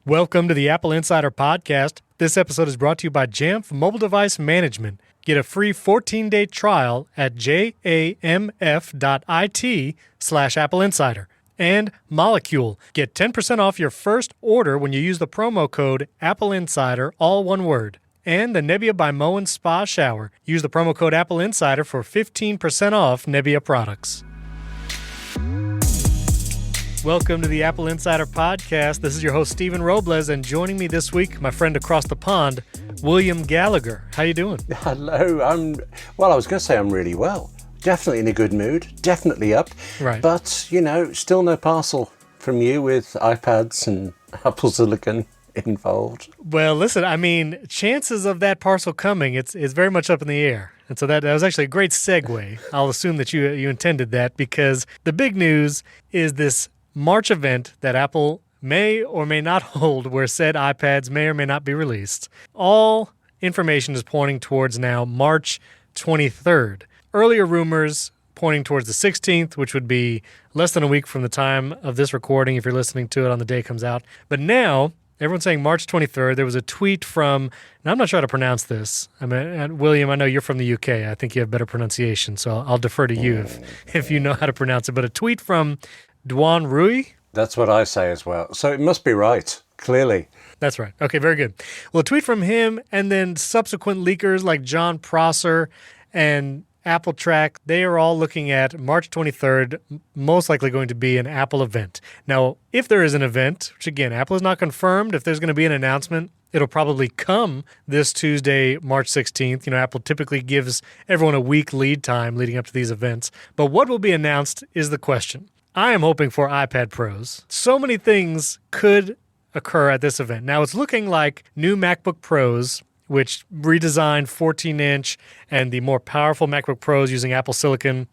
Welcome to the Apple Insider Podcast. This episode is brought to you by Jamf Mobile Device Management. Get a free 14-day trial at jamf.it/AppleInsider. And Molecule. Get 10% off your first order when you use the promo code AppleInsider, all one word. And the Nebbia by Moen Spa Shower. Use the promo code AppleInsider for 15% off Nebbia products. Welcome to the Apple Insider Podcast. This is your host, Stephen Robles, and joining me this week, my friend across the pond, William Gallagher. How you doing? Hello. I was going to say I'm really well. Definitely in a good mood. Definitely up. Right. But, still no parcel from you with iPads and Apple Silicon involved. Well, listen, chances of that parcel coming, it's very much up in the air. And so that was actually a great segue. I'll assume that you intended that, because the big news is this March event that Apple may or may not hold, where said iPads may or may not be released. All information is pointing towards now March 23rd. Earlier rumors pointing towards the 16th, which would be less than a week from the time of this recording if you're listening to it on the day it comes out. But now, everyone's saying March 23rd. There was a tweet from, and I'm not sure how to pronounce this. William, I know you're from the UK. I think you have better pronunciation, so I'll defer to you if you know how to pronounce it. But a tweet from Duan Rui? That's what I say as well. So it must be right, clearly. That's right. Okay, very good. Well, a tweet from him, and then subsequent leakers like John Prosser and Apple Track, they are all looking at March 23rd, most likely going to be an Apple event. Now, if there is an event, which again, Apple has not confirmed, if there's going to be an announcement, it'll probably come this Tuesday, March 16th. Apple typically gives everyone a week lead time leading up to these events. But what will be announced is the question. I am hoping for iPad Pros. So many things could occur at this event. Now, it's looking like new MacBook Pros, which redesigned 14-inch and the more powerful MacBook Pros using Apple Silicon.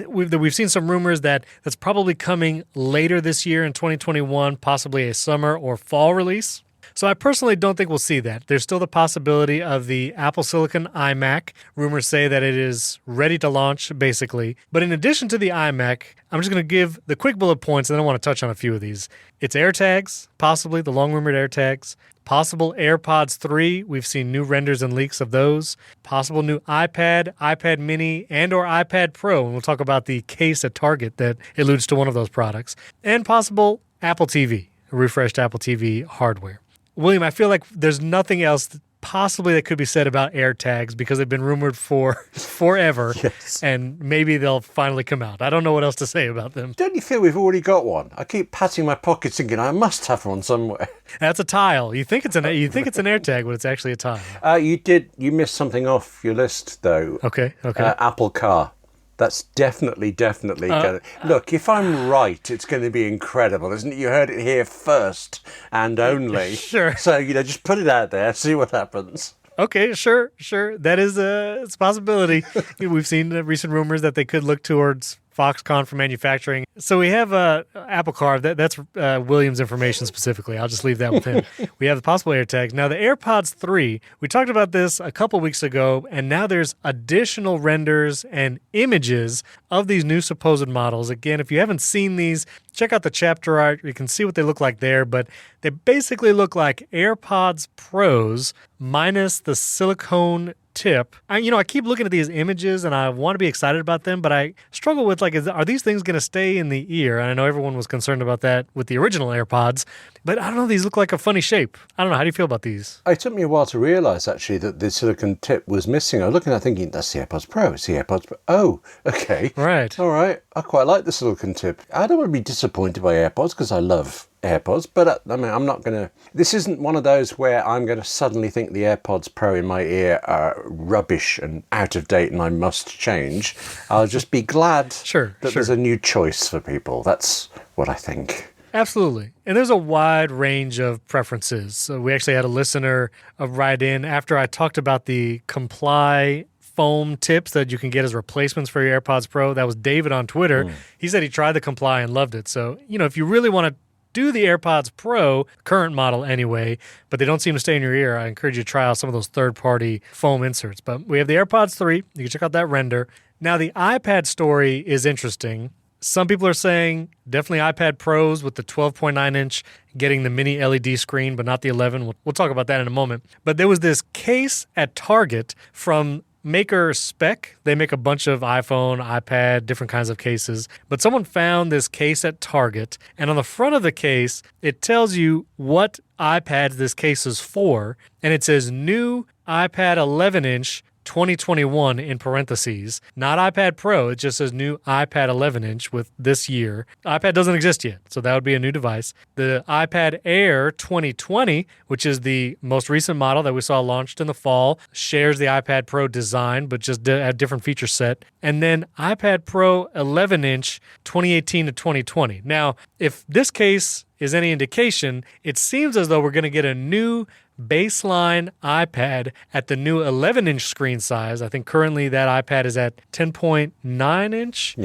We've seen some rumors that that's probably coming later this year in 2021, possibly a summer or fall release. So I personally don't think we'll see that. There's still the possibility of the Apple Silicon iMac. Rumors say that it is ready to launch, basically. But in addition to the iMac, I'm just going to give the quick bullet points, and then I want to touch on a few of these. It's AirTags, possibly, the long-rumored AirTags. Possible AirPods 3. We've seen new renders and leaks of those. Possible new iPad, iPad mini, and or iPad Pro. And we'll talk about the case at Target that alludes to one of those products. And possible Apple TV, refreshed Apple TV hardware. William, I feel like there's nothing else possibly that could be said about AirTags because they've been rumored for forever. Yes. And maybe they'll finally come out. I don't know what else to say about them. Don't you feel we've already got one? I keep patting my pockets thinking I must have one somewhere. That's a tile. You think it's an AirTag, but it's actually a tile. You missed something off your list, though. Okay. Apple Car. That's definitely going to... Look, if I'm right, it's going to be incredible, isn't it? You heard it here first and only. Sure. So, just put it out there, see what happens. Okay, sure. That is it's a possibility. We've seen recent rumors that they could look towards Foxconn for manufacturing. So we have Apple Car. That's William's information specifically. I'll just leave that with him. We have the possible AirTags. Now, the AirPods 3, we talked about this a couple weeks ago, and now there's additional renders and images of these new supposed models. Again, if you haven't seen these, check out the chapter art. You can see what they look like there, but they basically look like AirPods Pros minus the silicone tip. I keep looking at these images and I want to be excited about them, but I struggle with are these things going to stay in the ear? And I know everyone was concerned about that with the original AirPods, but I don't know, these look like a funny shape. I don't know, how do you feel about these? It took me a while to realize actually that the silicone tip was missing. I was looking at it thinking, that's the AirPods Pro, it's the AirPods Pro. Oh, okay. Right. All right. I quite like the silicone tip. I don't want to be disappointed by AirPods because I love AirPods, but I'm not going to... This isn't one of those where I'm going to suddenly think the AirPods Pro in my ear are rubbish and out of date and I must change. I'll just be glad there's a new choice for people. That's what I think. Absolutely. And there's a wide range of preferences. So we actually had a listener write in after I talked about the Comply foam tips that you can get as replacements for your AirPods Pro. That was David on Twitter. He said he tried the Comply and loved it. So, if you really want to do the AirPods Pro, current model anyway, but they don't seem to stay in your ear, I encourage you to try out some of those third-party foam inserts. But we have the AirPods 3. You can check out that render. Now, the iPad story is interesting. some people are saying definitely iPad Pros with the 12.9 inch getting the mini LED screen, but not the 11. We'll talk about that in a moment. But there was this case at Target from maker Spec. They make a bunch of iPhone, iPad, different kinds of cases. But someone found this case at Target, and on the front of the case, it tells you what iPads this case is for, and it says new iPad 11-inch 2021 in parentheses, not iPad Pro. It just says new iPad 11-inch with this year. iPad doesn't exist yet, so that would be a new device. The iPad Air 2020, which is the most recent model that we saw launched in the fall, shares the iPad Pro design, but just a different feature set. And then iPad Pro 11-inch 2018 to 2020. Now, if this case is any indication, it seems as though we're going to get a new baseline iPad at the new 11-inch screen size. I think currently that iPad is at 10.9 inch.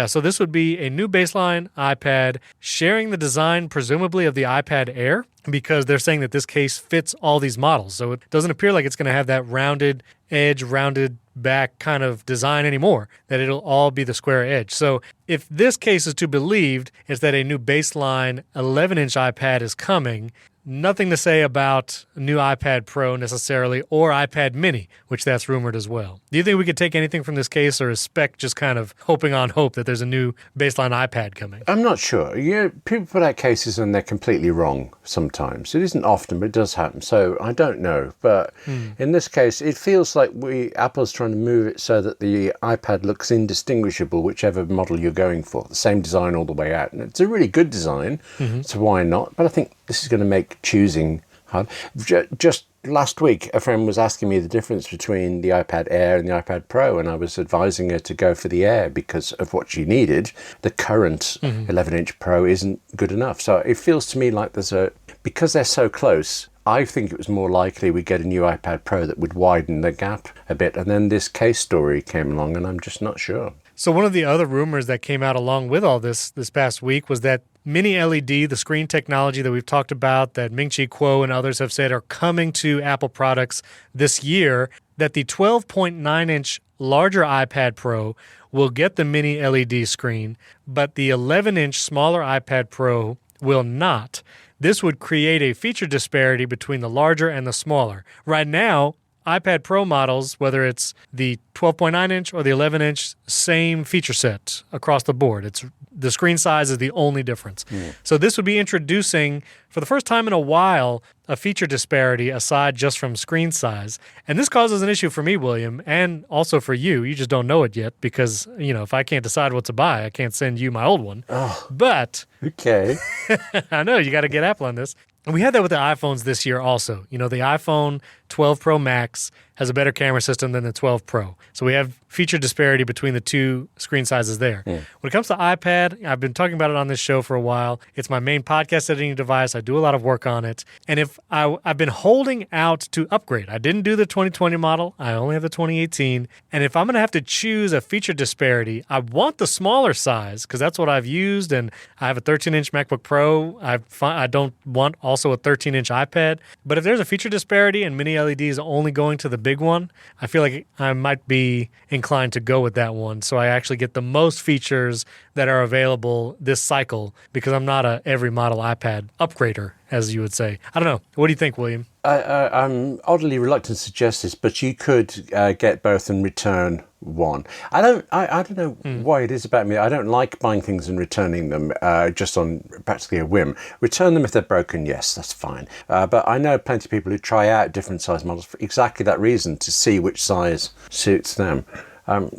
So this would be a new baseline iPad sharing the design presumably of the iPad Air, because they're saying that this case fits all these models. So it doesn't appear like it's going to have that rounded edge, rounded back kind of design anymore, that it'll all be the square edge. So if this case is to be believed, is that a new baseline 11-inch iPad is coming. Nothing to say about a new iPad Pro necessarily, or iPad Mini, which that's rumored as well. Do you think we could take anything from this case, or is Spec just kind of hoping on hope that there's a new baseline iPad coming? I'm not sure. People put out cases and they're completely wrong sometimes. It isn't often, but it does happen. So I don't know. But in this case, it feels like Apple's trying to move it so that the iPad looks indistinguishable, whichever model you're going for. The same design all the way out. And it's a really good design, so why not? But I think this is going to make choosing hard. Just last week, a friend was asking me the difference between the iPad Air and the iPad Pro, and I was advising her to go for the Air because of what she needed. The current 11-inch Pro isn't good enough. So it feels to me like because they're so close, I think it was more likely we'd get a new iPad Pro that would widen the gap a bit. And then this case story came along, and I'm just not sure. So one of the other rumors that came out along with all this past week was that Mini LED, the screen technology that we've talked about, that Ming-Chi Kuo and others have said are coming to Apple products this year, that the 12.9-inch larger iPad Pro will get the Mini LED screen, but the 11-inch smaller iPad Pro will not. This would create a feature disparity between the larger and the smaller. Right now, iPad Pro models, whether it's the 12.9-inch or the 11-inch, same feature set across the board. The screen size is the only difference. So this would be introducing, for the first time in a while, a feature disparity aside just from screen size. And this causes an issue for me, William, and also for you. You just don't know it yet because, if I can't decide what to buy, I can't send you my old one. Oh, but okay. I know, you got to get Apple on this. And we had that with the iPhones this year also. The iPhone 12 Pro Max has a better camera system than the 12 Pro. So we have feature disparity between the two screen sizes there. When it comes to iPad, I've been talking about it on this show for a while. It's my main podcast editing device. I do a lot of work on it. And if I've been holding out to upgrade. I didn't do the 2020 model. I only have the 2018. And if I'm going to have to choose a feature disparity, I want the smaller size because that's what I've used. And I have a 13-inch MacBook Pro. I don't want also a 13-inch iPad. But if there's a feature disparity and Mini LED is only going to the big one, I feel like I might be inclined to go with that one. So I actually get the most features that are available this cycle because I'm not a every model iPad upgrader, as you would say. I don't know. What do you think, William? I'm oddly reluctant to suggest this, but you could get both and return one. I don't know why it is about me. I don't like buying things and returning them just on practically a whim. Return them if they're broken, yes, that's fine. But I know plenty of people who try out different size models for exactly that reason, to see which size suits them.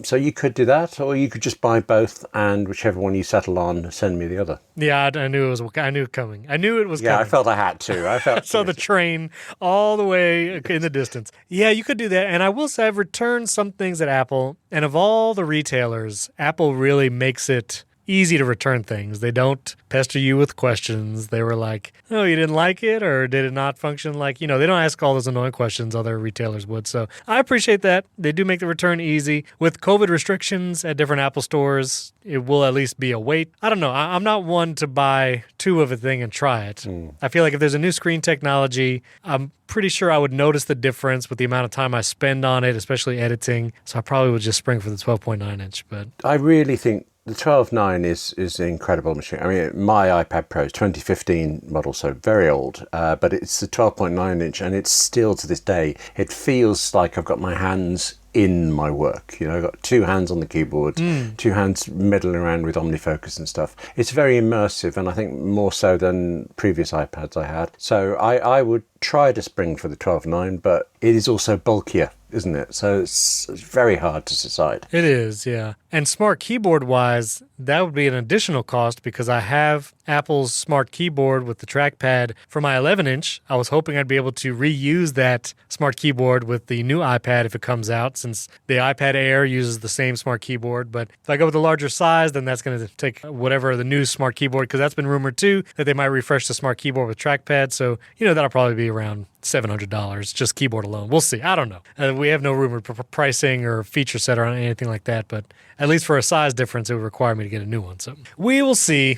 So you could do that, or you could just buy both, and whichever one you settle on, send me the other. Yeah, I knew it coming. I knew it was coming. Yeah, I felt I had to. I saw the train all the way in the distance. Yeah, you could do that. And I will say I've returned some things at Apple, and of all the retailers, Apple really makes it easy to return things. They don't pester you with questions. They were like, oh, you didn't like it, or did it not function? Like, they don't ask all those annoying questions other retailers would. So I appreciate that. They do make the return easy. With COVID restrictions at different Apple stores, it will at least be a wait. I don't know. I'm not one to buy two of a thing and try it. I feel like if there's a new screen technology, I'm pretty sure I would notice the difference with the amount of time I spend on it, especially editing. So I probably would just spring for the 12.9 inch. But I really think The 12.9 is an incredible machine. I mean, my iPad Pro is 2015 model, so very old, but it's the 12.9 inch, and it's still to this day, it feels like I've got my hands in my work. You know, I've got two hands on the keyboard, two hands meddling around with OmniFocus and stuff. It's very immersive, and I think more so than previous iPads I had. So I would try to spring for the 12.9, but it is also bulkier, isn't it? So it's very hard to decide. It is, yeah. And smart keyboard wise, that would be an additional cost because I have Apple's smart keyboard with the trackpad for my 11-inch. I was hoping I'd be able to reuse that smart keyboard with the new iPad if it comes out, since the iPad Air uses the same smart keyboard. But if I go with the larger size, then that's going to take whatever the new smart keyboard, because that's been rumored too, that they might refresh the smart keyboard with trackpad. So, that'll probably be around $700, just keyboard alone. We'll see. I don't know. We have no rumored pricing or feature set or anything like that, but at least for a size difference, it would require me to get a new one. So we will see.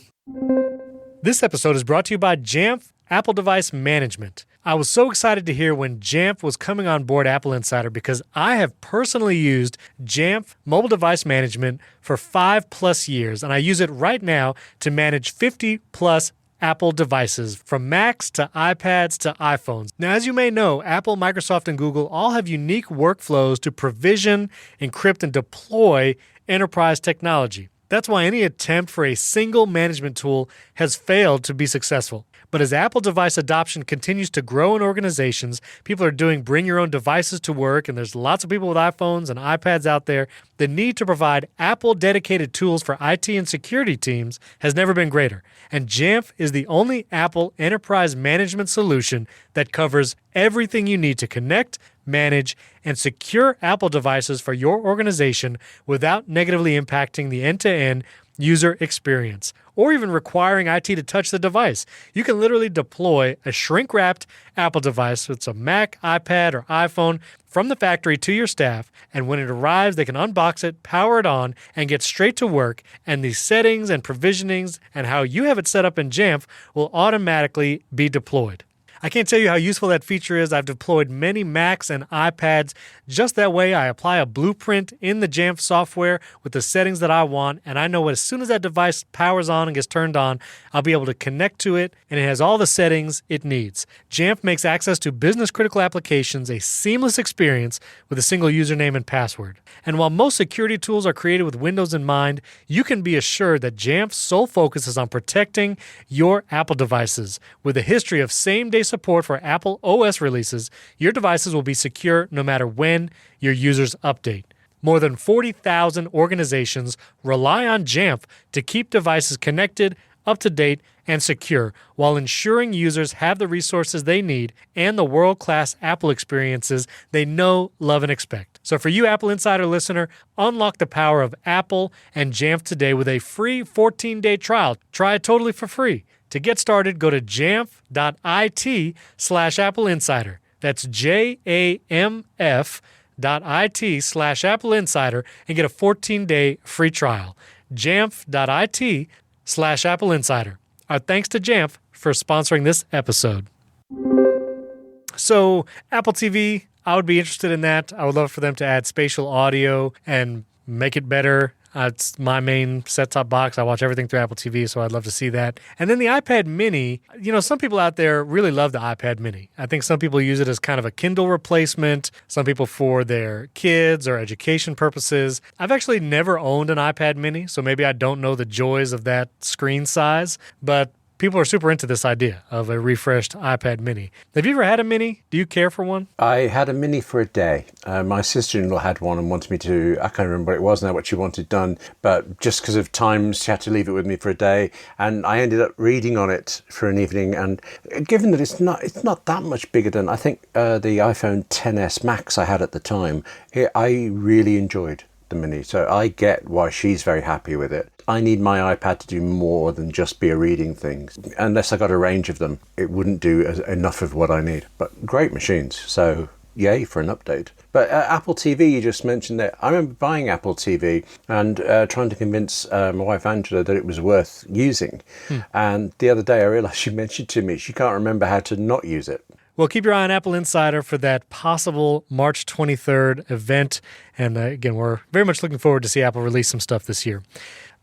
This episode is brought to you by Jamf Apple Device Management. I was so excited to hear when Jamf was coming on board AppleInsider because I have personally used Jamf Mobile Device Management for 5+ years, and I use it right now to manage 50+ Apple devices, from Macs to iPads to iPhones. Now, as you may know, Apple, Microsoft, and Google all have unique workflows to provision, encrypt, and deploy enterprise technology. That's why any attempt for a single management tool has failed to be successful. But as Apple device adoption continues to grow in organizations, people are doing bring your own devices to work, and there's lots of people with iPhones and iPads out there. The need to provide Apple dedicated tools for IT and security teams has never been greater. And Jamf is the only Apple enterprise management solution that covers everything you need to connect, manage, and secure Apple devices for your organization without negatively impacting the end-to-end user experience, or even requiring IT to touch the device. You can literally deploy a shrink-wrapped Apple device, it's a Mac, iPad, or iPhone, from the factory to your staff, and when it arrives, they can unbox it, power it on, and get straight to work, and the settings and provisionings and how you have it set up in Jamf will automatically be deployed. I can't tell you how useful that feature is. I've deployed many Macs and iPads just that way. I apply a blueprint in the Jamf software with the settings that I want, and I know as soon as that device powers on and gets turned on, I'll be able to connect to it, and it has all the settings it needs. Jamf makes access to business-critical applications a seamless experience with a single username and password. And while most security tools are created with Windows in mind, you can be assured that Jamf's sole focus is on protecting your Apple devices. With a history of same-day support for Apple OS releases, your devices will be secure no matter when your users update. More than 40,000 organizations rely on Jamf to keep devices connected, up to date, and secure, while ensuring users have the resources they need and the world-class Apple experiences they know, love, and expect. So for you Apple Insider listener, unlock the power of Apple and Jamf today with a free 14-day trial. Try it totally for free. To get started, go to jamf.it/AppleInsider. That's jamf.it/AppleInsider and get a 14-day free trial. jamf.it/AppleInsider. Our thanks to Jamf for sponsoring this episode. So, Apple TV, I would be interested in that. I would love for them to add spatial audio and make it better. It's my main set-top box. I watch everything through Apple TV, so I'd love to see that. And then the iPad mini, some people out there really love the iPad mini. I think some people use it as kind of a Kindle replacement, some people for their kids or education purposes. I've actually never owned an iPad mini, so maybe I don't know the joys of that screen size, but people are super into this idea of a refreshed iPad mini. Have you ever had a mini? Do you care for one? I had a mini for a day. My sister-in-law had one and wanted me to, I can't remember what it was now, what she wanted done, but just because of time, she had to leave it with me for a day, and I ended up reading on it for an evening, and given that it's not that much bigger than, I think, the iPhone XS Max I had at the time, I really enjoyed the mini, so I get why she's very happy with it. I need my iPad to do more than just be a reading thing. Unless I got a range of them, it wouldn't do enough of what I need. But great machines, so yay for an update. But Apple TV, you just mentioned that. I remember buying Apple TV and trying to convince my wife Angela that it was worth using. And the other day I realized she mentioned to me she can't remember how to not use it. Well, keep your eye on Apple Insider for that possible March 23rd event. And again, we're very much looking forward to see Apple release some stuff this year.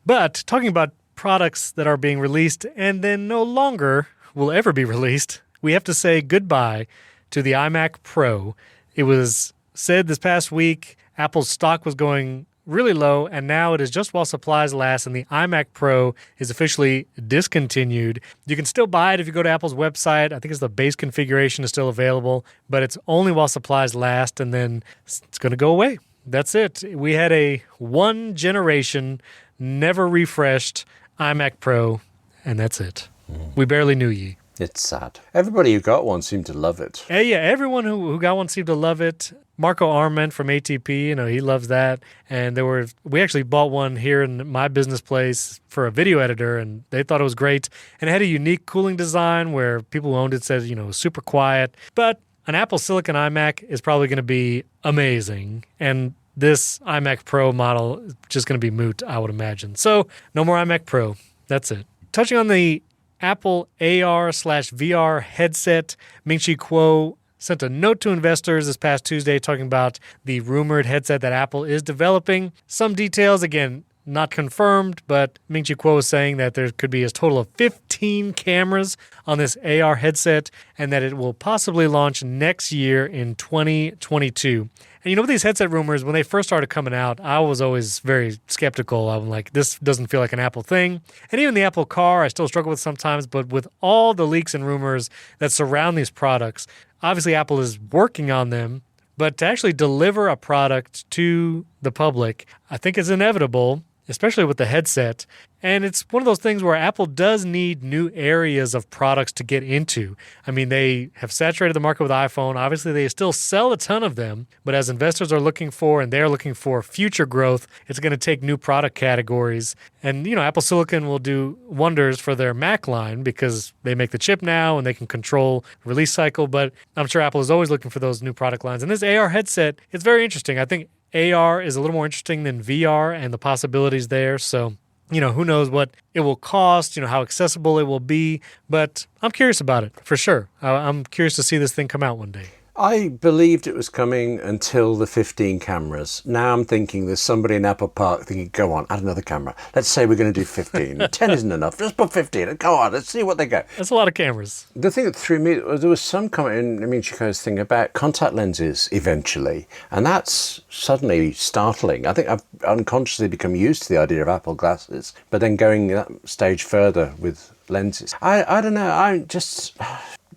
But talking about products that are being released and then no longer will ever be released, we have to say goodbye to the iMac Pro. It was said this past week Apple's stock was going really low, and now it is just while supplies last, and the iMac Pro is officially discontinued. You can still buy it if you go to Apple's website. I think it's the base configuration is still available, but it's only while supplies last, and then it's going to go away. That's it. We had a one generation, never refreshed iMac Pro, and that's it. We barely knew ye. It's sad. Everybody who got one seemed to love it. Yeah, everyone who got one seemed to love it. Marco Arment from ATP, he loves that. And we actually bought one here in my business place for a video editor, and they thought it was great. And it had a unique cooling design where people who owned it said, super quiet. But an Apple Silicon iMac is probably going to be amazing. And this iMac Pro model is just going to be moot, I would imagine. So no more iMac Pro. That's it. Touching on the Apple AR/VR headset, Ming-Chi Kuo sent a note to investors this past Tuesday talking about the rumored headset that Apple is developing. Some details, again, not confirmed, but Ming-Chi Kuo is saying that there could be a total of 15 cameras on this AR headset and that it will possibly launch next year in 2022. And with these headset rumors, when they first started coming out, I was always very skeptical. I'm like, this doesn't feel like an Apple thing. And even the Apple Car, I still struggle with sometimes. But with all the leaks and rumors that surround these products, obviously Apple is working on them. But to actually deliver a product to the public, I think is inevitable, especially with the headset. And it's one of those things where Apple does need new areas of products to get into. I mean, they have saturated the market with iPhone. Obviously, they still sell a ton of them. But as investors are looking for, and they're looking for future growth, it's going to take new product categories. And, Apple Silicon will do wonders for their Mac line because they make the chip now and they can control release cycle. But I'm sure Apple is always looking for those new product lines. And this AR headset, it's very interesting. I think AR is a little more interesting than VR and the possibilities there. So, who knows what it will cost, how accessible it will be. But I'm curious about it, for sure. I'm curious to see this thing come out one day. I believed it was coming until the 15 cameras. Now I'm thinking there's somebody in Apple Park thinking, go on, add another camera. Let's say we're going to do 15. 10 isn't enough. Just put 15. Go on, let's see what they go. That's a lot of cameras. The thing that threw me, there was some comment in Chico's thing about contact lenses eventually. And that's suddenly startling. I think I've unconsciously become used to the idea of Apple glasses, but then going that stage further with lenses. I don't know. I'm just...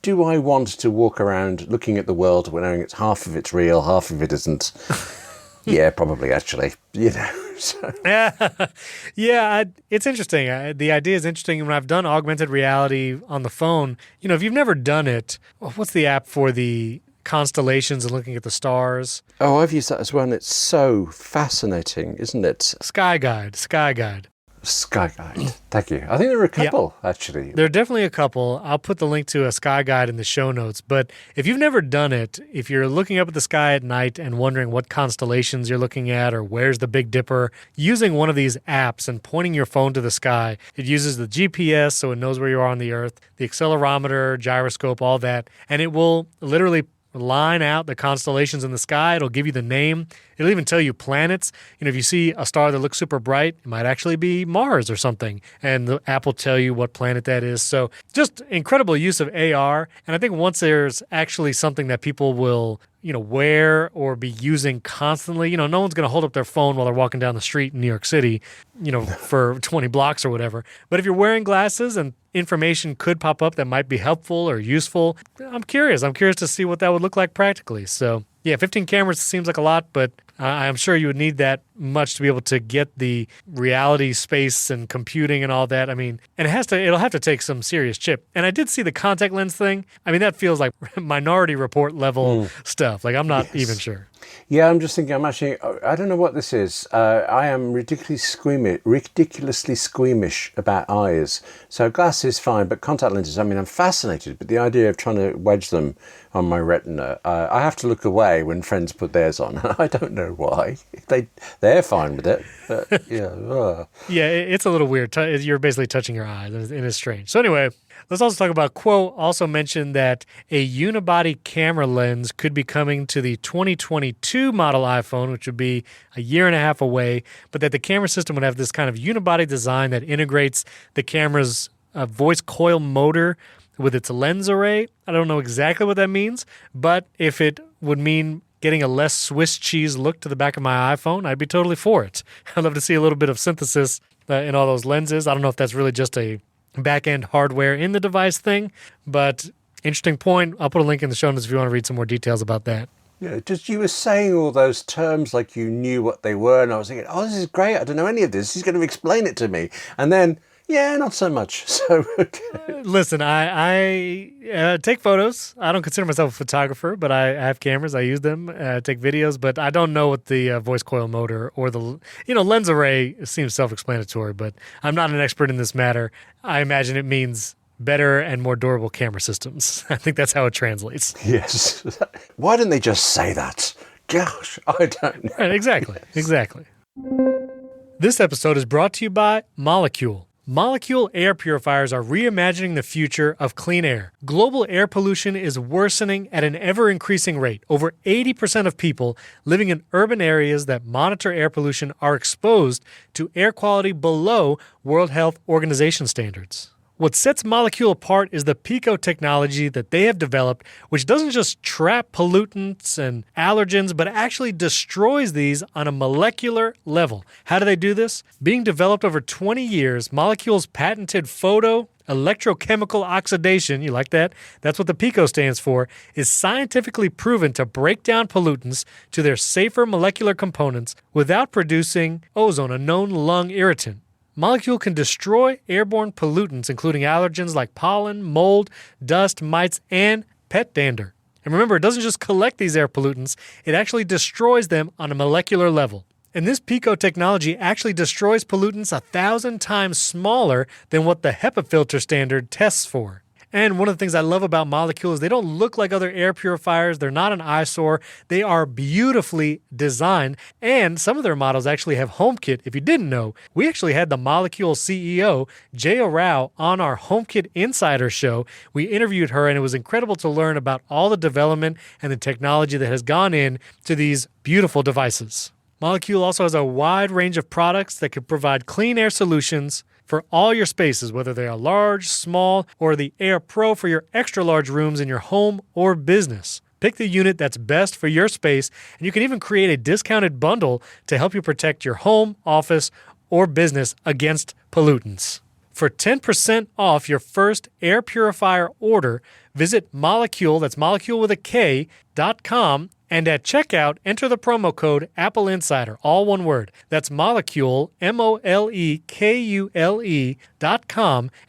Do I want to walk around looking at the world knowing it's half of it's real, half of it isn't? Yeah, probably, actually. So. Yeah, it's interesting. The idea is interesting. When I've done augmented reality on the phone, if you've never done it, what's the app for the constellations and looking at the stars? Oh, I've used that as well, and it's so fascinating, isn't it? Sky Guide. Sky Guide. Thank you. I think there are a couple, actually. There are definitely a couple. I'll put the link to a Sky Guide in the show notes. But if you've never done it, if you're looking up at the sky at night and wondering what constellations you're looking at or where's the Big Dipper, using one of these apps and pointing your phone to the sky, it uses the GPS so it knows where you are on the Earth, the accelerometer, gyroscope, all that, and it will literally line out the constellations in the sky. It'll give you the name. It'll even tell you planets. If you see a star that looks super bright, it might actually be Mars or something. And the app will tell you what planet that is. So just incredible use of AR. And I think once there's actually something that people will wear or be using constantly, no one's going to hold up their phone while they're walking down the street in New York City, for 20 blocks or whatever. But if you're wearing glasses and information could pop up that might be helpful or useful, I'm curious. I'm curious to see what that would look like practically. So yeah, 15 cameras seems like a lot, but I'm sure you would need that much to be able to get the reality space and computing and all that. I mean, and it'll have to take some serious chip. And I did see the contact lens thing. I mean, that feels like Minority Report level stuff. Like, I'm not even sure. Yeah, I'm just thinking, I don't know what this is. I am ridiculously squeamish about eyes. So glasses, fine, but contact lenses, I'm fascinated. But the idea of trying to wedge them on my retina, I have to look away when friends put theirs on. I don't know why. They're fine with it. But yeah. Yeah, it's a little weird. You're basically touching your eyes, and it's strange. So anyway, Let's also talk about Quo also mentioned that a unibody camera lens could be coming to the 2022 model iPhone, which would be a year and a half away, but that the camera system would have this kind of unibody design that integrates the camera's voice coil motor with its lens array. I don't know exactly what that means, but if it would mean getting a less Swiss cheese look to the back of my iPhone, I'd be totally for it. I'd love to see a little bit of synthesis in all those lenses. I don't know if that's really just a back-end hardware in the device thing, but interesting point. I'll put a link in the show notes if you want to read some more details about that. Yeah, just you were saying all those terms like you knew what they were, and I was thinking, oh, this is great. I don't know any of this. He's going to explain it to me. And then, yeah, not so much. So, okay. Listen, I take photos. I don't consider myself a photographer, but I have cameras. I use them, take videos, but I don't know what the voice coil motor or the lens array seems self-explanatory, but I'm not an expert in this matter. I imagine it means better and more durable camera systems. I think that's how it translates. Yes. Why didn't they just say that? Gosh, I don't know. Right, exactly. This episode is brought to you by Molecule. Molecule air purifiers are reimagining the future of clean air. Global air pollution is worsening at an ever-increasing rate. Over 80% of people living in urban areas that monitor air pollution are exposed to air quality below World Health Organization standards. What sets Molecule apart is the Pico technology that they have developed, which doesn't just trap pollutants and allergens, but actually destroys these on a molecular level. How do they do this? Being developed over 20 years, Molecule's patented photo electrochemical oxidation, you like that? That's what the Pico stands for, is scientifically proven to break down pollutants to their safer molecular components without producing ozone, a known lung irritant. Molecule can destroy airborne pollutants, including allergens like pollen, mold, dust, mites, and pet dander. And remember, it doesn't just collect these air pollutants, it actually destroys them on a molecular level. And this Pico technology actually destroys pollutants 1,000 times smaller than what the HEPA filter standard tests for. And one of the things I love about Molecule is they don't look like other air purifiers. They're not an eyesore. They are beautifully designed. And some of their models actually have HomeKit. If you didn't know, we actually had the Molecule CEO, Jaya Rao, on our HomeKit Insider show. We interviewed her, and it was incredible to learn about all the development and the technology that has gone in to these beautiful devices. Molecule also has a wide range of products that can provide clean air solutions for all your spaces, whether they are large, small, or the Air Pro for your extra large rooms in your home or business. Pick the unit that's best for your space, and you can even create a discounted bundle to help you protect your home, office, or business against pollutants. For 10% off your first air purifier order, visit Molecule, that's molecule with a K.com, and at checkout, enter the promo code AppleInsider, all one word. That's Molecule, MOLEKULE.com,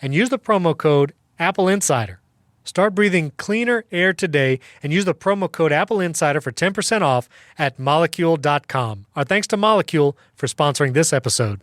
and use the promo code AppleInsider. Start breathing cleaner air today and use the promo code AppleInsider for 10% off at Molecule.com. Our thanks to Molecule for sponsoring this episode.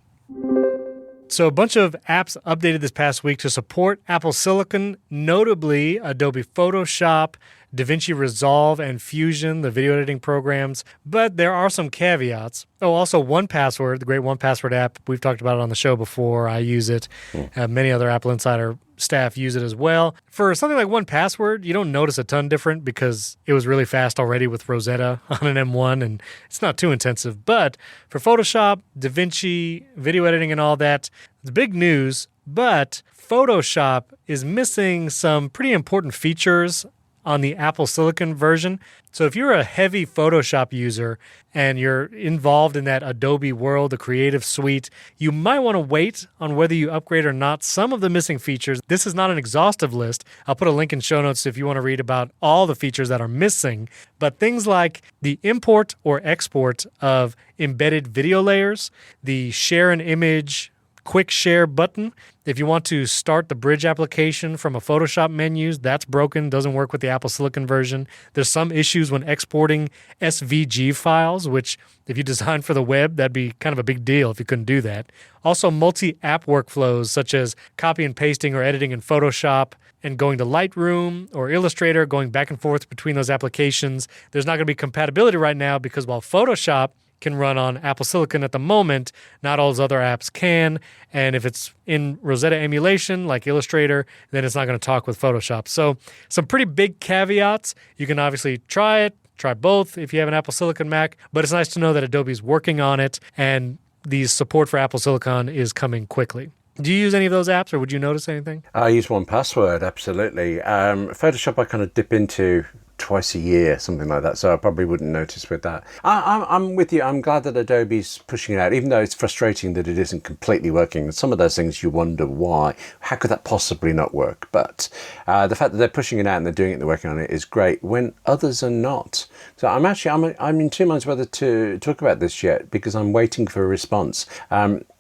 So a bunch of apps updated this past week to support Apple Silicon, notably Adobe Photoshop, DaVinci Resolve, and Fusion, the video editing programs. But there are some caveats. Oh, also 1Password, the great 1Password app. We've talked about it on the show before. I use it. Many other Apple Insider staff use it as well. For something like 1Password, you don't notice a ton different because it was really fast already with Rosetta on an M1, and it's not too intensive. But for Photoshop, DaVinci, video editing, and all that, it's big news. But Photoshop is missing some pretty important features on the Apple Silicon version. So if you're a heavy Photoshop user and you're involved in that Adobe world, the Creative Suite, you might want to wait on whether you upgrade or not some of the missing features. This is not an exhaustive list. I'll put a link in show notes if you want to read about all the features that are missing. But things like the import or export of embedded video layers, the share an image quick share button. If you want to start the Bridge application from a Photoshop menu, that's broken, doesn't work with the Apple Silicon version. There's some issues when exporting SVG files, which if you design for the web, that'd be kind of a big deal if you couldn't do that. Also, multi-app workflows such as copy and pasting or editing in Photoshop and going to Lightroom or Illustrator, going back and forth between those applications. There's not going to be compatibility right now because while Photoshop can run on Apple Silicon at the moment. Not all those other apps can. And if it's in Rosetta emulation, like Illustrator, then it's not going to talk with Photoshop. So some pretty big caveats. You can obviously try it, try both if you have an Apple Silicon Mac, but it's nice to know that Adobe's working on it and the support for Apple Silicon is coming quickly. Do you use any of those apps, or would you notice anything? I use 1Password, absolutely. Photoshop I kind of dip into twice a year, something like that, so I probably wouldn't notice with that. I'm with you. I'm glad that Adobe's pushing it out, even though it's frustrating that it isn't completely working. Some of those things you wonder why. How could that possibly not work? But the fact that they're pushing it out and they're doing it and they're working on it is great when others are not. So I'm in two minds whether to talk about this yet, because I'm waiting for a response.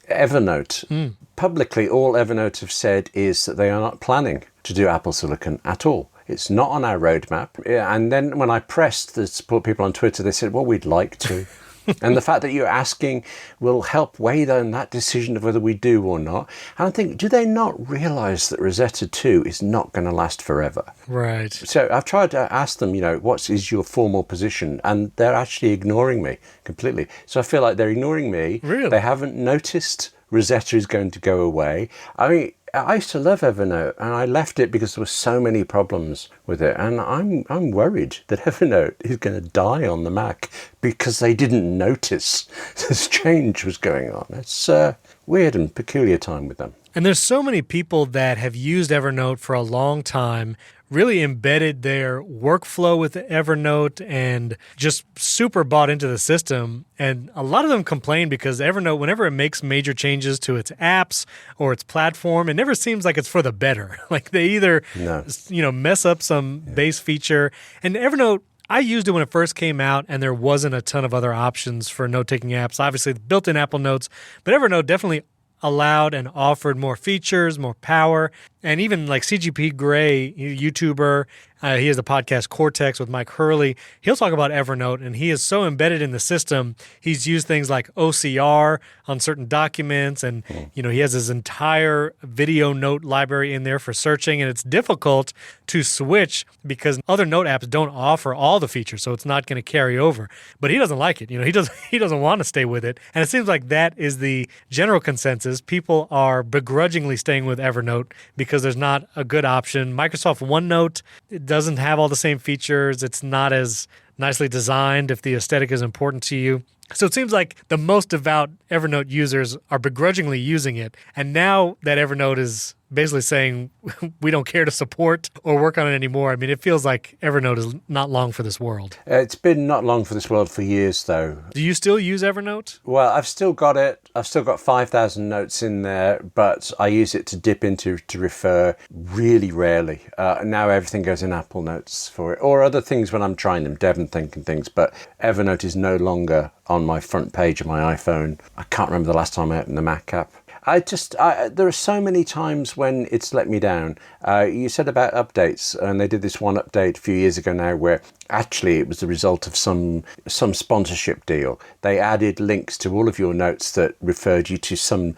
Evernote. Publicly, all Evernote have said is that they are not planning to do Apple Silicon at all. It's not on our roadmap. And then when I pressed the support people on Twitter, they said, well, we'd like to. And the fact that you're asking will help weigh down that decision of whether we do or not. And I think, do they not realize that Rosetta 2 is not going to last forever? Right. So I've tried to ask them, what is your formal position? And they're actually ignoring me completely. So I feel like they're ignoring me. Really? They haven't noticed Rosetta is going to go away. I mean, I used to love Evernote, and I left it because there were so many problems with it. And I'm worried that Evernote is going to die on the Mac because they didn't notice this change was going on. It's a weird and peculiar time with them. And there's so many people that have used Evernote for a long time, really embedded their workflow with Evernote and just super bought into the system. And a lot of them complain because Evernote, whenever it makes major changes to its apps or its platform, it never seems like it's for the better. Like they either, mess up some base feature. And Evernote, I used it when it first came out, and there wasn't a ton of other options for note-taking apps. Obviously, built-in Apple Notes, but Evernote definitely allowed and offered more features, more power, and even like CGP Grey, YouTuber, he has the podcast Cortex with Mike Hurley. He'll talk about Evernote, and he is so embedded in the system. He's used things like OCR on certain documents, and he has his entire video note library in there for searching, and it's difficult to switch because other note apps don't offer all the features, so it's not going to carry over. But he doesn't like it. He doesn't want to stay with it, and it seems like that is the general consensus. People are begrudgingly staying with Evernote because there's not a good option. Microsoft OneNote, it doesn't have all the same features. It's not as nicely designed if the aesthetic is important to you. So it seems like the most devout Evernote users are begrudgingly using it. And now that Evernote is basically saying we don't care to support or work on it anymore, I mean, it feels like Evernote is not long for this world. It's been not long for this world for years, though. Do you still use Evernote? Well, I've still got it. I've still got 5,000 notes in there, but I use it to dip into to refer really rarely. Now everything goes in Apple Notes for it, or other things when I'm trying them, DevonThink and things, but Evernote is no longer on my front page of my iPhone. I can't remember the last time I opened the Mac app. There are so many times when it's let me down. You said about updates, and they did this one update a few years ago now where actually it was the result of some sponsorship deal. They added links to all of your notes that referred you to some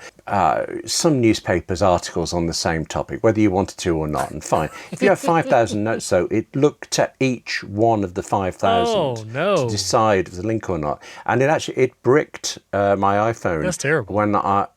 newspapers articles on the same topic, whether you wanted to or not. And fine, if you have 5,000 notes, though, it looked at each one of the 5,000 to decide if it was a link or not, and it bricked my iPhone. That's terrible. When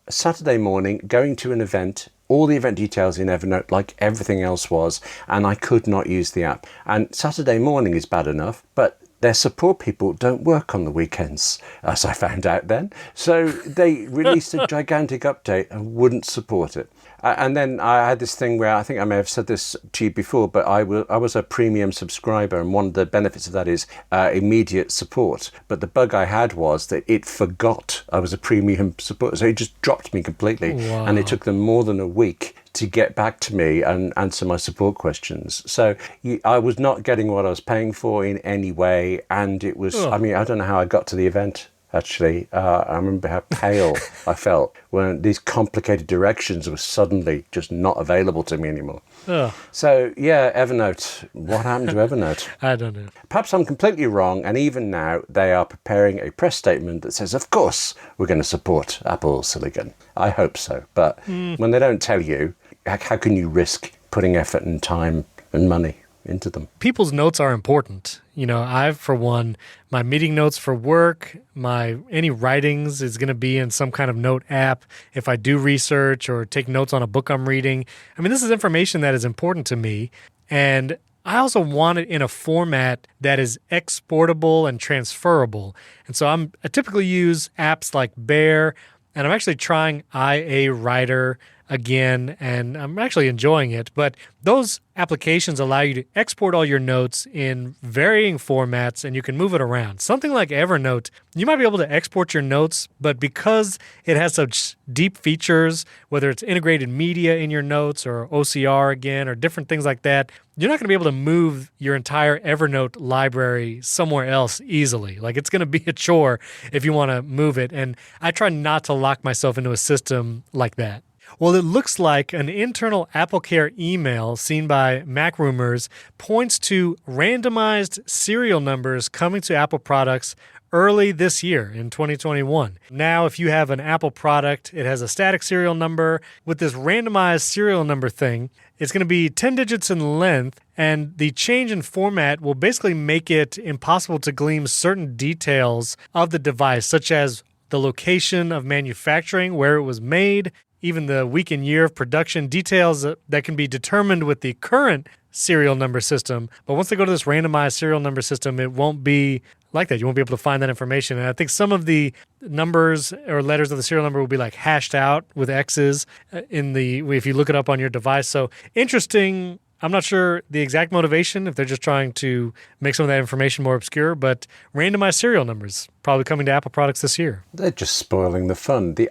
Saturday morning, going to an event, all the event details in Evernote like everything else was, and I could not use the app. And Saturday morning is bad enough, but their support people don't work on the weekends, as I found out then. So they released a gigantic update and wouldn't support it. And then I had this thing where I think I may have said this to you before, but I was a premium subscriber, and one of the benefits of that is immediate support. But the bug I had was that it forgot I was a premium supporter, so it just dropped me completely. Wow. And it took them more than a week to get back to me and answer my support questions. So I was not getting what I was paying for in any way, and it was, I mean, I don't know how I got to the event. Actually, I remember how pale I felt when these complicated directions were suddenly just not available to me anymore. Ugh. So, yeah, Evernote. What happened to Evernote? I don't know. Perhaps I'm completely wrong, and even now they are preparing a press statement that says, of course, we're going to support Apple Silicon. I hope so. But when they don't tell you, how can you risk putting effort and time and money into them. People's notes are important. I've, for one, my meeting notes for work, any writings is going to be in some kind of note app. If I do research or take notes on a book I'm reading, this is information that is important to me. And I also want it in a format that is exportable and transferable. And so I typically use apps like Bear, and I'm actually trying IA Writer again, and I'm actually enjoying it. But those applications allow you to export all your notes in varying formats, and you can move it around. Something like Evernote, you might be able to export your notes, but because it has such deep features, whether it's integrated media in your notes or OCR again, or different things like that, you're not going to be able to move your entire Evernote library somewhere else easily. Like, it's going to be a chore if you want to move it, and I try not to lock myself into a system like that. Well, it looks like an internal AppleCare email seen by Mac Rumors points to randomized serial numbers coming to Apple products early this year in 2021. Now, if you have an Apple product, it has a static serial number. With this randomized serial number thing, it's going to be 10 digits in length, and the change in format will basically make it impossible to glean certain details of the device, such as the location of manufacturing, where it was made, even the week and year of production, details that can be determined with the current serial number system. But once they go to this randomized serial number system, it won't be like that. You won't be able to find that information. And I think some of the numbers or letters of the serial number will be like hashed out with X's if you look it up on your device. So interesting. I'm not sure the exact motivation, if they're just trying to make some of that information more obscure, but randomized serial numbers probably coming to Apple products this year. They're just spoiling the fun. The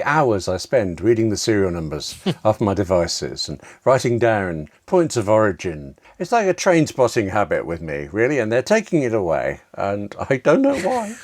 hours I spend reading the serial numbers off my devices and writing down points of origin. It's like a train spotting habit with me, really, and they're taking it away, and I don't know why.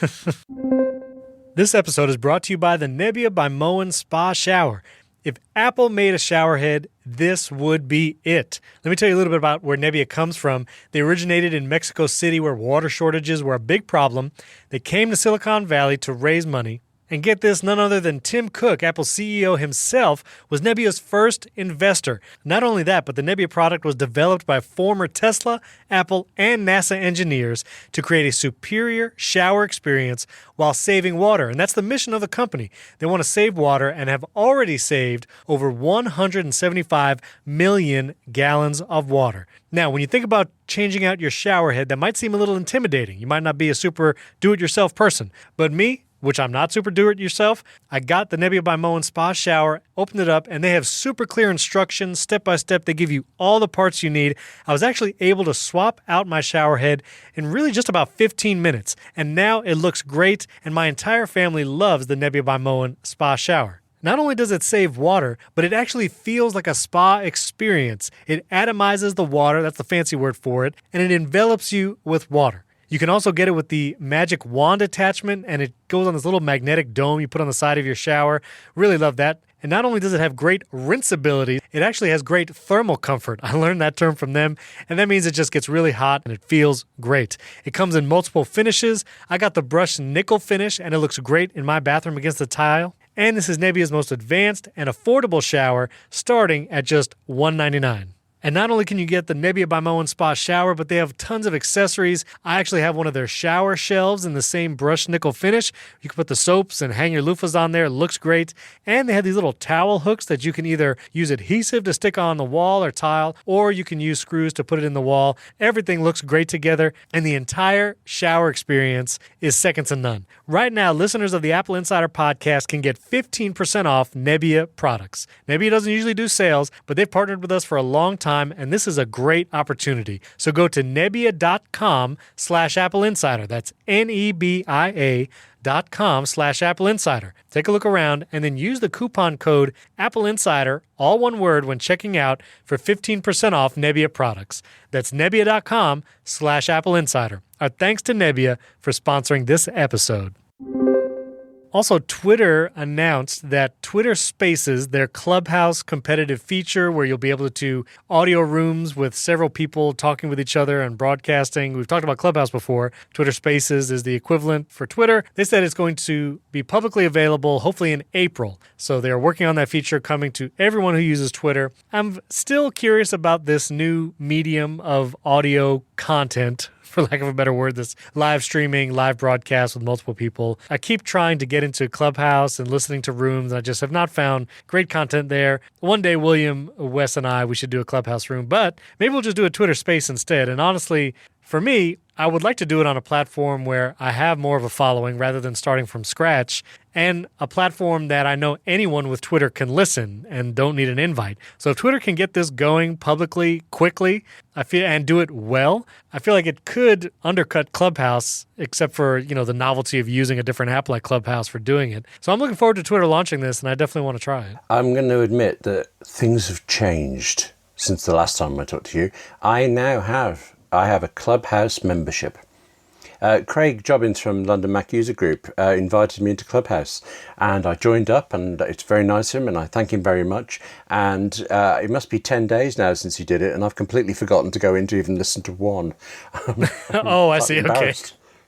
This episode is brought to you by the Nebia by Moen Spa Shower. If Apple made a shower head, this would be it. Let me tell you a little bit about where Nebia comes from. They originated in Mexico City, where water shortages were a big problem. They came to Silicon Valley to raise money. And get this, none other than Tim Cook, Apple's CEO himself, was Nebia's first investor. Not only that, but the Nebia product was developed by former Tesla, Apple, and NASA engineers to create a superior shower experience while saving water. And that's the mission of the company. They want to save water and have already saved over 175 million gallons of water. Now, when you think about changing out your shower head, that might seem a little intimidating. You might not be a super do-it-yourself person. But me, which I'm not super do-it-yourself, I got the Nebia by Moen Spa Shower, opened it up, and they have super clear instructions, step-by-step. They give you all the parts you need. I was actually able to swap out my shower head in really just about 15 minutes, and now it looks great, and my entire family loves the Nebia by Moen Spa Shower. Not only does it save water, but it actually feels like a spa experience. It atomizes the water, that's the fancy word for it, and it envelops you with water. You can also get it with the magic wand attachment, and it goes on this little magnetic dome you put on the side of your shower. Really love that. And not only does it have great rinseability, it actually has great thermal comfort. I learned that term from them, and that means it just gets really hot and it feels great. It comes in multiple finishes. I got the brushed nickel finish, and it looks great in my bathroom against the tile. And this is Nebia's most advanced and affordable shower, starting at just $199. And not only can you get the Nebia by Moen Spa Shower, but they have tons of accessories. I actually have one of their shower shelves in the same brushed nickel finish. You can put the soaps and hang your loofahs on there. It looks great. And they have these little towel hooks that you can either use adhesive to stick on the wall or tile, or you can use screws to put it in the wall. Everything looks great together, and the entire shower experience is second to none. Right now, listeners of the Apple Insider podcast can get 15% off Nebia products. Nebia doesn't usually do sales, but they've partnered with us for a long time, and this is a great opportunity. So go to Nebia.com/AppleInsider. That's NEBIA.com/AppleInsider. Take a look around and then use the coupon code AppleInsider, all one word, when checking out for 15% off Nebia products. That's Nebia.com/AppleInsider. Our thanks to Nebia for sponsoring this episode. Also, Twitter announced that Twitter Spaces, their Clubhouse competitive feature where you'll be able to audio rooms with several people talking with each other and broadcasting. We've talked about Clubhouse before. Twitter Spaces is the equivalent for Twitter. They said it's going to be publicly available hopefully in April. So they're working on that feature coming to everyone who uses Twitter. I'm still curious about this new medium of audio content, for lack of a better word, this live streaming, live broadcast with multiple people. I keep trying to get into Clubhouse and listening to rooms, and I just have not found great content there. One day, William, Wes, and I, we should do a Clubhouse room, but maybe we'll just do a Twitter space instead. And honestly, for me, I would like to do it on a platform where I have more of a following rather than starting from scratch, and a platform that I know anyone with Twitter can listen and don't need an invite. So if Twitter can get this going publicly, quickly, and do it well, I feel like it could undercut Clubhouse, except for, the novelty of using a different app like Clubhouse for doing it. So I'm looking forward to Twitter launching this, and I definitely want to try it. I'm going to admit that things have changed since the last time I talked to you. I have a Clubhouse membership. Craig Jobbins from London Mac User Group invited me into Clubhouse, and I joined up, and it's very nice of him, and I thank him very much. And it must be 10 days now since he did it, and I've completely forgotten to go in to even listen to one. Oh, I see. Okay.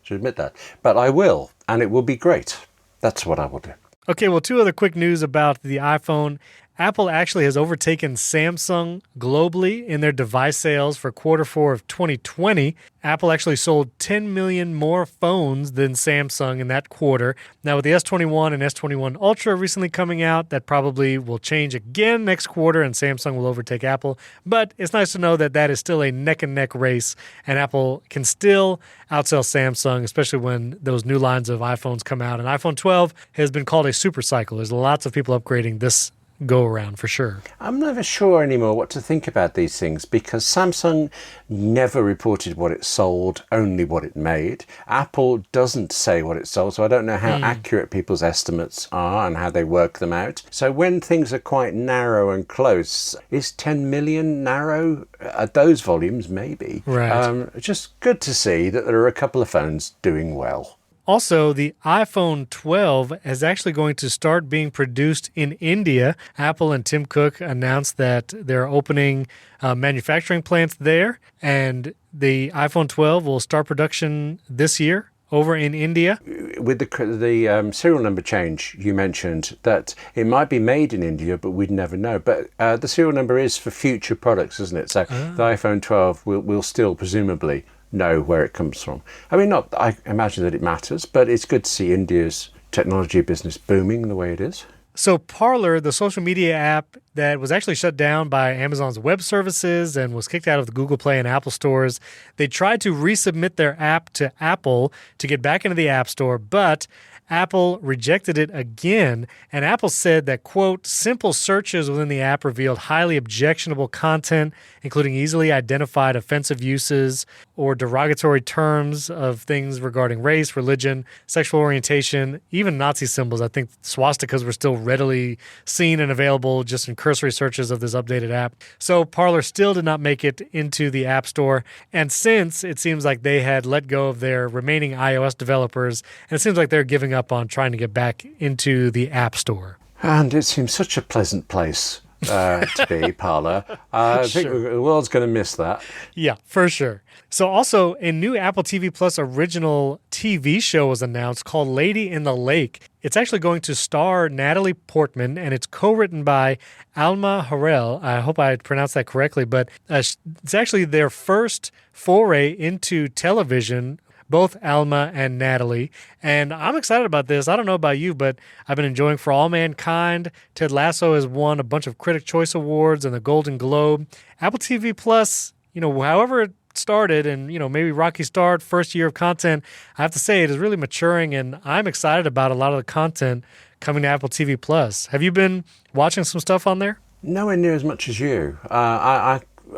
To admit that. But I will, and it will be great. That's what I will do. Okay, well, two other quick news about the iPhone. Apple actually has overtaken Samsung globally in their device sales for Q4 of 2020. Apple actually sold 10 million more phones than Samsung in that quarter. Now, with the S21 and S21 Ultra recently coming out, that probably will change again next quarter and Samsung will overtake Apple. But it's nice to know that that is still a neck-and-neck race, and Apple can still outsell Samsung, especially when those new lines of iPhones come out. And iPhone 12 has been called a super cycle. There's lots of people upgrading this go around for sure. I'm never sure anymore what to think about these things, because Samsung never reported what it sold, only what it made. Apple doesn't say what it sold, so I don't know how accurate people's estimates are and how they work them out. So when things are quite narrow and close, is 10 million narrow at those volumes? Maybe. Right. Just good to see that there are a couple of phones doing well. Also, the iPhone 12 is actually going to start being produced in India. Apple and Tim Cook announced that they're opening manufacturing plants there, and the iPhone 12 will start production this year over in India. With the serial number change, you mentioned that it might be made in India, but we'd never know. But the serial number is for future products, isn't it? So the iPhone 12 will still presumably know where it comes from. I mean, I imagine that it matters, but it's good to see India's technology business booming the way it is. So Parler, the social media app that was actually shut down by Amazon's web services and was kicked out of the Google Play and Apple stores, they tried to resubmit their app to Apple to get back into the App Store, but Apple rejected it again, and Apple said that, quote, simple searches within the app revealed highly objectionable content, including easily identified offensive uses or derogatory terms of things regarding race, religion, sexual orientation, even Nazi symbols. I think swastikas were still readily seen and available just in cursory searches of this updated app. So Parler still did not make it into the App Store, and since it seems like they had let go of their remaining iOS developers, and it seems like they're giving up on trying to get back into the App Store. And it seems such a pleasant place to be, Parler. I think the world's going to miss that. Yeah, for sure. So also, a new Apple TV Plus original TV show was announced called Lady in the Lake. It's actually going to star Natalie Portman, and it's co-written by Alma Harrell. I hope I pronounced that correctly, but it's actually their first foray into television, both Alma and Natalie. And I'm excited about this. I don't know about you, but I've been enjoying For All Mankind. Ted Lasso has won a bunch of Critic Choice Awards and the Golden Globe. Apple TV Plus, however it started and, maybe rocky start, first year of content, I have to say it is really maturing, and I'm excited about a lot of the content coming to Apple TV Plus. Have you been watching some stuff on there? Nowhere near as much as you.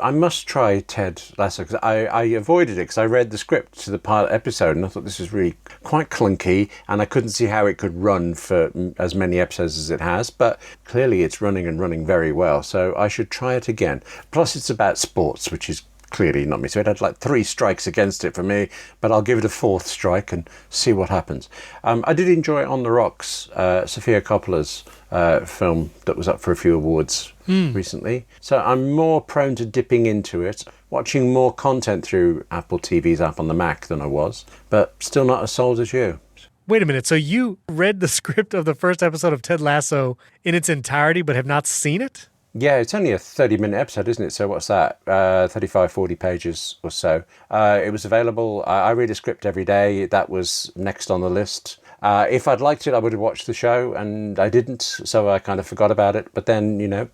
I must try Ted Lasso, because I avoided it because I read the script to the pilot episode and I thought this was really quite clunky, and I couldn't see how it could run for as many episodes as it has, but clearly it's running and running very well, so I should try it again. Plus it's about sports, which is clearly not me. So it had like 3 strikes against it for me, but I'll give it a 4th strike and see what happens. I did enjoy On the Rocks, Sofia Coppola's film that was up for a few awards recently. So I'm more prone to dipping into it, watching more content through Apple TV's app on the Mac than I was, but still not as sold as you. Wait a minute. So you read the script of the first episode of Ted Lasso in its entirety, but have not seen it? Yeah, it's only a 30-minute episode, isn't it? So what's that? 35, 40 pages or so. It was available. I read a script every day. That was next on the list. If I'd liked it, I would have watched the show, and I didn't, so I kind of forgot about it. But then,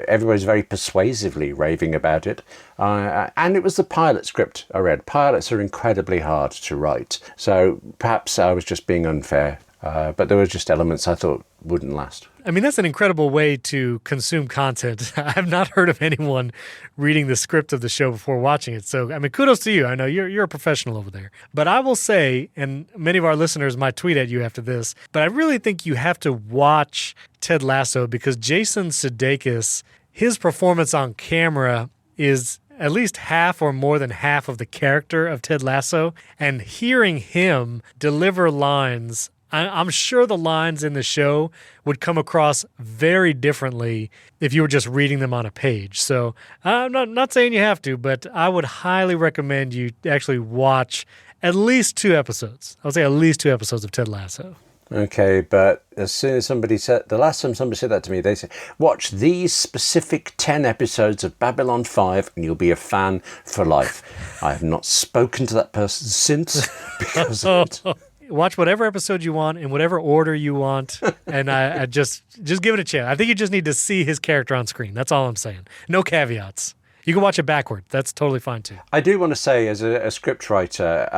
everybody's very persuasively raving about it. And it was the pilot script I read. Pilots are incredibly hard to write. So perhaps I was just being unfair. But there were just elements I thought wouldn't last. I mean, that's an incredible way to consume content. I've not heard of anyone reading the script of the show before watching it. So, I mean, kudos to you. I know you're a professional over there. But I will say, and many of our listeners might tweet at you after this, but I really think you have to watch Ted Lasso because Jason Sudeikis, his performance on camera is at least half or more than half of the character of Ted Lasso. And hearing him deliver lines, I'm sure the lines in the show would come across very differently if you were just reading them on a page. So I'm not saying you have to, but I would highly recommend you actually watch at least 2 episodes. I would say at least 2 episodes of Ted Lasso. Okay, but as soon as the last time somebody said that to me, they said, watch these specific 10 episodes of Babylon 5 and you'll be a fan for life. I have not spoken to that person since because of it. Watch whatever episode you want in whatever order you want, and I just give it a chance. I think you just need to see his character on screen. That's all I'm saying. No caveats. You can watch it backward. That's totally fine too. I do want to say, as a script writer,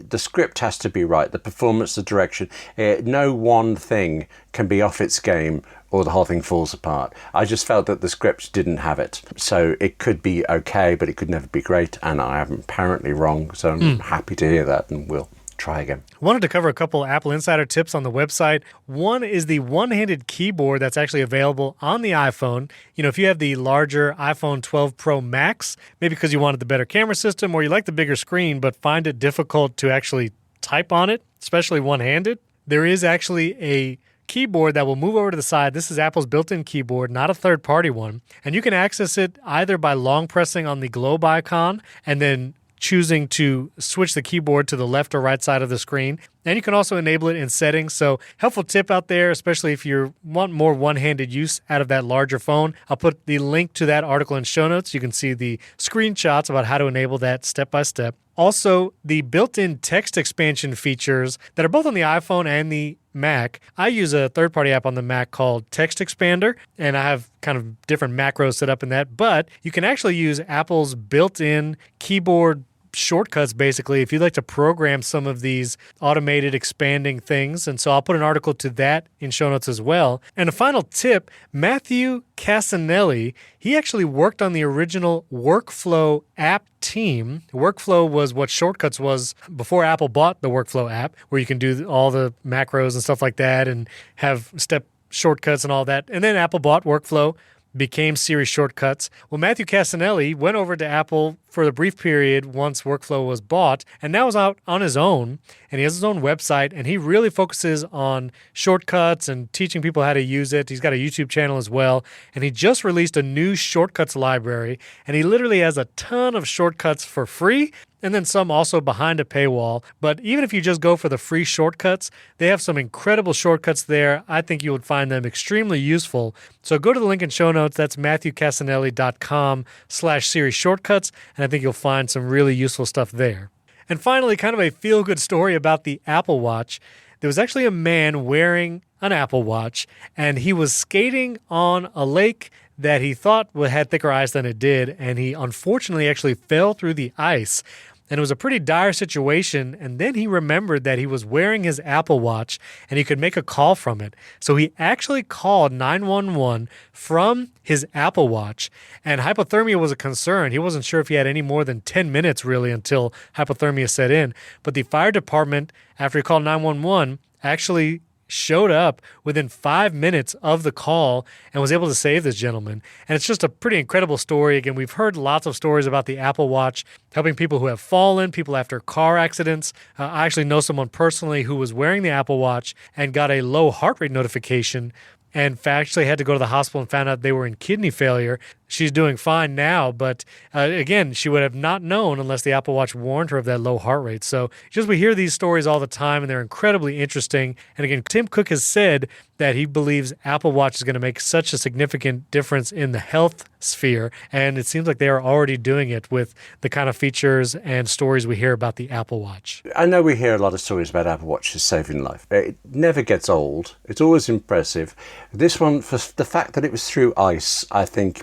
the script has to be right. The performance, the direction. No one thing can be off its game or the whole thing falls apart. I just felt that the script didn't have it. So it could be okay, but it could never be great. And I am apparently wrong. So I'm happy to hear that, and we'll try again. I wanted to cover a couple Apple Insider tips on the website. One is the one-handed keyboard that's actually available on the iPhone. If you have the larger iPhone 12 Pro Max, maybe because you wanted the better camera system or you like the bigger screen but find it difficult to actually type on it, especially one-handed, there is actually a keyboard that will move over to the side. This is Apple's built-in keyboard, not a third-party one. And you can access it either by long pressing on the globe icon and then choosing to switch the keyboard to the left or right side of the screen. And you can also enable it in settings. So helpful tip out there, especially if you want more one-handed use out of that larger phone. I'll put the link to that article in show notes. You can see the screenshots about how to enable that step by step. Also, the built-in text expansion features that are both on the iPhone and the Mac. I use a third-party app on the Mac called Text Expander, and I have kind of different macros set up in that. But you can actually use Apple's built-in keyboard shortcuts, basically, if you'd like to program some of these automated expanding things. And so I'll put an article to that in show notes as well. And a final tip, Matthew Cassinelli, he actually worked on the original Workflow app team. Workflow was what Shortcuts was before Apple bought the Workflow app, where you can do all the macros and stuff like that and have step shortcuts and all that. And then Apple bought Workflow, became Siri Shortcuts. Well, Matthew Cassinelli went over to Apple for the brief period once Workflow was bought, and now is out on his own, and he has his own website, and he really focuses on shortcuts and teaching people how to use it. He's got a YouTube channel as well, and he just released a new shortcuts library, and he literally has a ton of shortcuts for free, and then some also behind a paywall. But even if you just go for the free shortcuts, they have some incredible shortcuts there. I think you would find them extremely useful. So go to the link in show notes. That's matthewcassinelli.com/Siri Shortcuts, and I think you'll find some really useful stuff there. And finally, kind of a feel-good story about the Apple Watch. There was actually a man wearing an Apple Watch, and he was skating on a lake that he thought had thicker ice than it did, and he unfortunately actually fell through the ice. And it was a pretty dire situation, and then he remembered that he was wearing his Apple Watch and he could make a call from it. So he actually called 911 from his Apple Watch, and hypothermia was a concern. He wasn't sure if he had any more than 10 minutes really until hypothermia set in. But the fire department, after he called 911, actually showed up within 5 minutes of the call and was able to save this gentleman. And it's just a pretty incredible story. Again, we've heard lots of stories about the Apple Watch helping people who have fallen, people after car accidents. I actually know someone personally who was wearing the Apple Watch and got a low heart rate notification and actually had to go to the hospital and found out they were in kidney failure. She's doing fine now, but again, she would have not known unless the Apple Watch warned her of that low heart rate. So just we hear these stories all the time, and they're incredibly interesting. And again, Tim Cook has said that he believes Apple Watch is going to make such a significant difference in the health sphere, and it seems like they are already doing it with the kind of features and stories we hear about the Apple Watch. I know we hear a lot of stories about Apple Watches saving life. It never gets old. It's always impressive. This one, for the fact that it was through ice, I think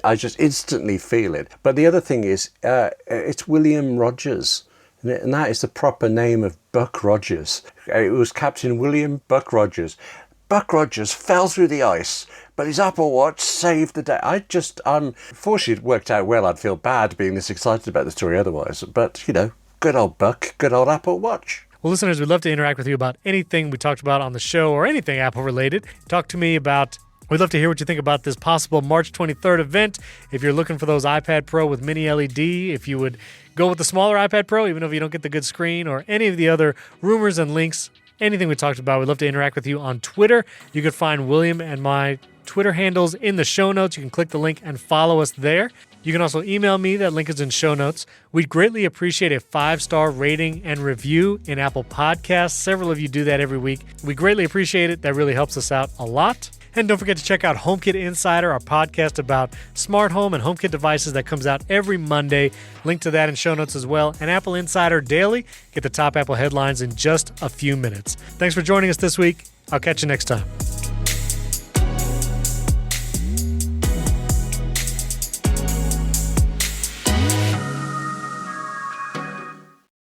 I just instantly feel it. But the other thing is, it's William Rogers, and that is the proper name of Buck Rogers. It was Captain William Buck Rogers. Buck Rogers fell through the ice, but his Apple Watch saved the day. Fortunately it worked out well. I'd feel bad being this excited about the story otherwise. But, good old Buck, good old Apple Watch. Well, listeners, we'd love to interact with you about anything we talked about on the show or anything Apple related. Talk to me about, we'd love to hear what you think about this possible March 23rd event. If you're looking for those iPad Pro with mini LED, if you would go with the smaller iPad Pro, even if you don't get the good screen, or any of the other rumors and links, anything we talked about, we'd love to interact with you on Twitter. You could find William and my Twitter handles in the show notes. You can click the link and follow us there. You can also email me. That link is in show notes. We'd greatly appreciate a 5-star rating and review in Apple Podcasts. Several of you do that every week. We greatly appreciate it. That really helps us out a lot. And don't forget to check out HomeKit Insider, our podcast about smart home and HomeKit devices that comes out every Monday. Link to that in show notes as well. And Apple Insider Daily. Get the top Apple headlines in just a few minutes. Thanks for joining us this week. I'll catch you next time.